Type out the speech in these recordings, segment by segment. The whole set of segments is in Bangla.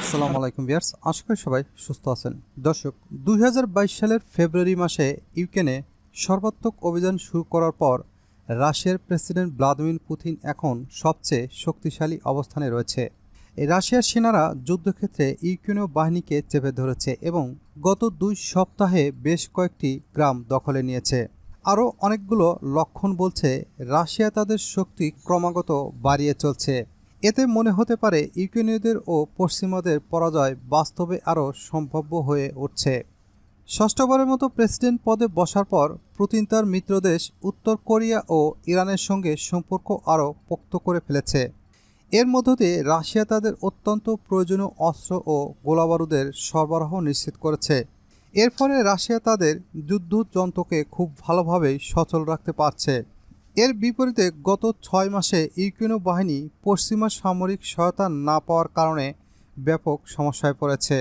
আসসালামু আলাইকুম ভিউয়ার্স, আশা করি সবাই সুস্থ আছেন। দর্শক, ২০২২ সালের ফেব্রুয়ারি মাসে ইউক্রেনে সর্বাত্মক অভিযান শুরু করার পর রাশিয়ার প্রেসিডেন্ট ভ্লাদিমির পুতিন এখন সবচেয়ে শক্তিশালী অবস্থানে রয়েছে। এই রাশিয়ার সেনারা যুদ্ধক্ষেত্রে ইউক্রেনীয় বাহিনীকে চেপে ধরেছে এবং গত ২ সপ্তাহে বেশ কয়েকটি গ্রাম দখলে নিয়েছে। আরও অনেকগুলো লক্ষণ বলছে রাশিয়া তাদের শক্তি ক্রমাগত বাড়িয়ে চলছে। এতে মনে হতে পারে ইউক্রেনীয়দের ও পশ্চিমাদের পরাজয় বাস্তবে আরও সম্ভাব্য হয়ে উঠছে। ষষ্ঠবারের মতো প্রেসিডেন্ট পদে বসার পর পুতিন তার মিত্রদেশ উত্তর কোরিয়া ও ইরানের সঙ্গে সম্পর্ক আরও পোক্ত করে ফেলেছে। এর মধ্য দিয়ে রাশিয়া তাদের অত্যন্ত প্রয়োজনীয় অস্ত্র ও গোলাবারুদের সরবরাহ নিশ্চিত করেছে। এর ফলে রাশিয়া তাদের যুদ্ধযন্ত্রকে খুব ভালোভাবেই সচল রাখতে পারছে। এর বিপরীতে গত ৬ মাসে ইউক্রেনীয় বাহিনী পশ্চিমা সামরিক সহায়তা না পাওয়ার কারণে ব্যাপক সমস্যায় পড়েছে।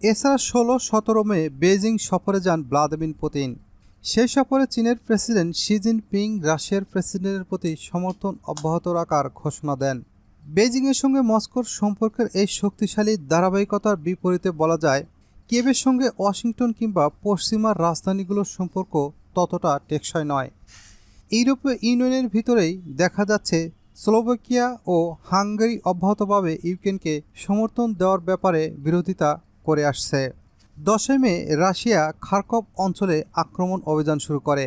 এছাড়া ১৬-১৭ মে বেইজিং সফরে যান ভ্লাদিমির পুতিন। সেই সফরে চীনের প্রেসিডেন্ট শি জিনপিং রাশিয়ার প্রেসিডেন্টের প্রতি সমর্থন অব্যাহত রাখার ঘোষণা দেন। বেইজিংয়ের সঙ্গে মস্কোর সম্পর্কের এই শক্তিশালী ধারাবাহিকতার বিপরীতে বলা যায়, কিয়েভের সঙ্গে ওয়াশিংটন কিংবা পশ্চিমা রাজধানীগুলোর সম্পর্ক ততটা টেকসই নয়। ইউরোপীয় ইউনিয়নের ভিতরেই দেখা যাচ্ছে স্লোভাকিয়া ও হাঙ্গেরি অব্যাহতভাবে ইউক্রেনকে সমর্থন দেওয়ার ব্যাপারে বিরোধিতা করে আসছে। ১০ মে রাশিয়া খার্কভ অঞ্চলে আক্রমণ অভিযান শুরু করে।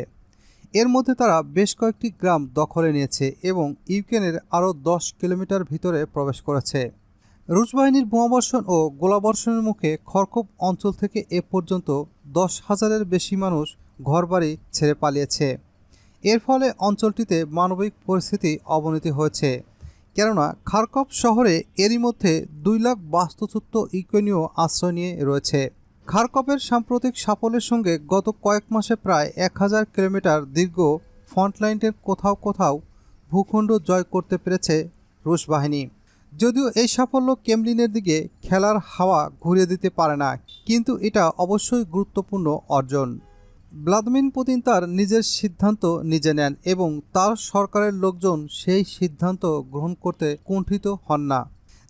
এর মধ্যে তারা বেশ কয়েকটি গ্রাম দখলে নিয়েছে এবং ইউক্রেনের আরও ১০ কিলোমিটার ভিতরে প্রবেশ করেছে। রুশ বাহিনীর বোমাবর্ষণ ও গোলাবর্ষণের মুখে খার্কভ অঞ্চল থেকে এ পর্যন্ত ১০,০০০-এর বেশি মানুষ ঘরবাড়ি ছেড়ে পালিয়েছে। এর ফলে অঞ্চলটিতে মানবিক পরিস্থিতি অবনতি হয়েছে, কেননা খার্কভ শহরে এরই মধ্যে ২ লাখ বাস্তুচ্যুত ইউক্রেনীয় আশ্রয় নিয়ে রয়েছে। খার্কভের সাম্প্রতিক সাফল্যের সঙ্গে গত কয়েক মাসে প্রায় ১,০০০ কিলোমিটার দীর্ঘ ফ্রন্টলাইনের কোথাও কোথাও ভূখণ্ড জয় করতে পেরেছে রুশ বাহিনী। যদিও এই সাফল্য ক্রেমলিনের দিকে খেলার হাওয়া ঘুরিয়ে দিতে পারে না, কিন্তু এটা অবশ্যই গুরুত্বপূর্ণ অর্জন। ভ্লাদিমির পুতিন তার নিজের সিদ্ধান্ত নিজে নেন এবং তার সরকারের লোকজন সেই সিদ্ধান্ত গ্রহণ করতে কুণ্ঠিত হন না।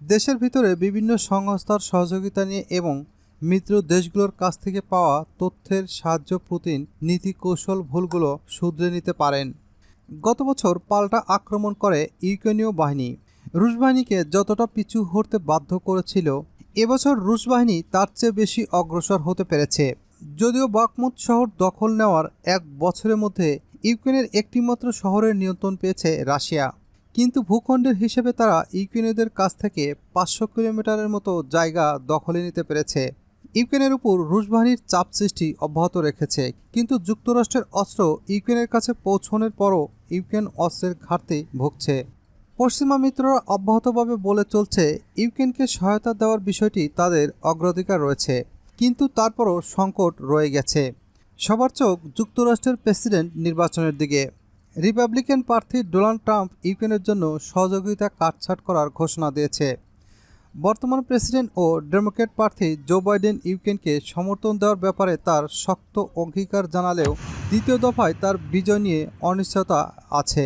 দেশের ভিতরে বিভিন্ন সংস্থার সহযোগিতা নিয়ে এবং মিত্র দেশগুলোর কাছ থেকে পাওয়া তথ্যের সাহায্য পুতিন নীতি কৌশল ভুলগুলো শুধরে নিতে পারেন। গত বছর পাল্টা আক্রমণ করে ইউক্রেনীয় বাহিনী রুশ বাহিনীকে যতটা পিছু হটতে বাধ্য করেছিল, এবছর রুশ বাহিনী তার চেয়ে বেশি অগ্রসর হতে পেরেছে। যদিও বাখমুত শহর দখল নেওয়ার ১ বছরের মধ্যে ইউক্রেনের একটিমাত্র শহরের নিয়ন্ত্রণ পেয়েছে রাশিয়া, কিন্তু ভূখণ্ডের হিসেবে তারা ইউক্রেনীয়দের কাছ থেকে ৫০০ কিলোমিটারের মতো জায়গা দখলে নিতে পেরেছে। ইউক্রেনের উপর রুশ বাহিনীর চাপ সৃষ্টি অব্যাহত রেখেছে, কিন্তু যুক্তরাষ্ট্রের অস্ত্র ইউক্রেনের কাছে পৌঁছানোর পরও ইউক্রেন অস্ত্রের ঘাটতি ভুগছে। পশ্চিমা মিত্ররা অব্যাহতভাবে বলে চলছে ইউক্রেনকে সহায়তা দেওয়ার বিষয়টি তাদের অগ্রাধিকার রয়েছে, কিন্তু তারপরও সংকট রয়ে গেছে। সবার চোখ যুক্তরাষ্ট্রের প্রেসিডেন্ট নির্বাচনের দিকে। রিপাবলিকান প্রার্থী ডোনাল্ড ট্রাম্প ইউক্রেনের জন্য সহযোগিতা কাটছাঁট করার ঘোষণা দিয়েছে। বর্তমান প্রেসিডেন্ট ও ডেমোক্র্যাট প্রার্থী জো বাইডেন ইউক্রেনকে সমর্থন দেওয়ার ব্যাপারে তার শক্ত অঙ্গীকার জানালেও দ্বিতীয় দফায় তার বিজয় নিয়ে অনিশ্চয়তা আছে।